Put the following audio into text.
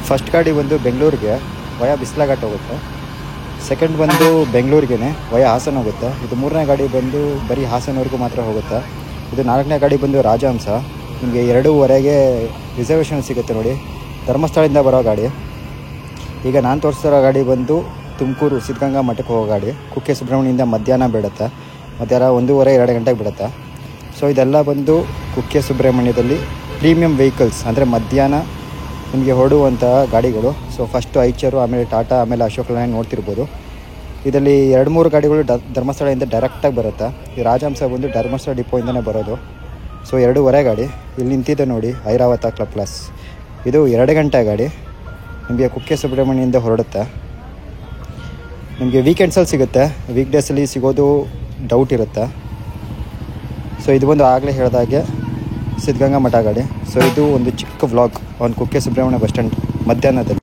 First ಗಾಡಿ ಬಂದು ಬೆಂಗಳೂರಿಗೆ ವಯ ಬಿಸ್ಲಾಘಾಟ್ ಹೋಗುತ್ತೆ. ಸೆಕೆಂಡ್ ಬಂದು ಬೆಂಗಳೂರಿಗೇ ವಯ ಹಾಸನ ಹೋಗುತ್ತೆ. ಇದು ಮೂರನೇ ಗಾಡಿ ಬಂದು ಬರೀ ಹಾಸನವರೆಗೂ ಮಾತ್ರ ಹೋಗುತ್ತೆ. ಇದು ನಾಲ್ಕನೇ ಗಾಡಿ ಬಂದು ರಾಜಹಂಸ. ನಿಮಗೆ 2:15ಗೆ ರಿಸರ್ವೇಷನ್ ಸಿಗುತ್ತೆ ನೋಡಿ, ಧರ್ಮಸ್ಥಳದಿಂದ ಬರೋ ಗಾಡಿ. ಈಗ ನಾನು ತೋರಿಸ್ತಿರೋ ಗಾಡಿ ಬಂದು ತುಮಕೂರು ಸಿದ್ಧಗಂಗಾ ಮಠಕ್ಕೆ ಹೋಗೋ ಗಾಡಿ. ಕುಕ್ಕೆ ಸುಬ್ರಹ್ಮಣ್ಯದಿಂದ ಮಧ್ಯಾಹ್ನ ಬಿಡುತ್ತೆ, ಮಧ್ಯಾಹ್ನ 1:30-2 ಗಂಟೆಗೆ ಬಿಡುತ್ತೆ. ಸೊ ಇದೆಲ್ಲ ಬಂದು ಕುಕ್ಕೆ ಸುಬ್ರಹ್ಮಣ್ಯದಲ್ಲಿ ಪ್ರೀಮಿಯಂ ವೆಹಿಕಲ್ಸ್, ಅಂದರೆ ಮಧ್ಯಾಹ್ನ ನಿಮಗೆ ಹೊರಡುವಂಥ ಗಾಡಿಗಳು. ಸೊ ಫಸ್ಟು ಐಚರು, ಆಮೇಲೆ ಟಾಟಾ, ಆಮೇಲೆ ಅಶೋಕ್ ಲೈನ್ ನೋಡ್ತಿರ್ಬೋದು. ಇದರಲ್ಲಿ 2-3 ಗಾಡಿಗಳು ಧರ್ಮಸ್ಥಳದಿಂದ ಡೈರೆಕ್ಟಾಗಿ ಬರುತ್ತೆ. ಈ ರಾಜಹಂಸ ಬಂದು ಧರ್ಮಸ್ಥಳ ಡಿಪೋಯಿಂದನೇ ಬರೋದು. ಸೊ 2:15 ಗಾಡಿ ಇಲ್ಲಿ ನಿಂತಿದೆ ನೋಡಿ, ಐರಾವತ ಕ್ಲಬ್ ಪ್ಲಸ್. ಇದು 2 ಗಂಟೆ ಗಾಡಿ, ನಿಮಗೆ ಕುಕ್ಕೆ ಸುಬ್ರಹ್ಮಣ್ಯದಿಂದ ಹೊರಡುತ್ತೆ. ನಿಮಗೆ ವೀಕೆಂಡ್ಸಲ್ಲಿ ಸಿಗುತ್ತೆ, ವೀಕ್ ಡೇಸಲ್ಲಿ ಸಿಗೋದು ಡೌಟ್ ಇರುತ್ತೆ. ಸೊ ಇದು ಬಂದು ಆಗಲೇ ಹೇಳಿದಾಗೆ ಸಿದ್ಧಗಂಗಾ ಮಠ ಗಾಡಿ. ಸೊ ಇದು ಒಂದು ಚಿಕ್ಕ ವ್ಲಾಗ್ ಒಂದು ಕುಕ್ಕೆ ಸುಬ್ರಹ್ಮಣ್ಯ ಬಸ್ ಸ್ಟ್ಯಾಂಡ್ ಮಧ್ಯಾಹ್ನದಲ್ಲಿ.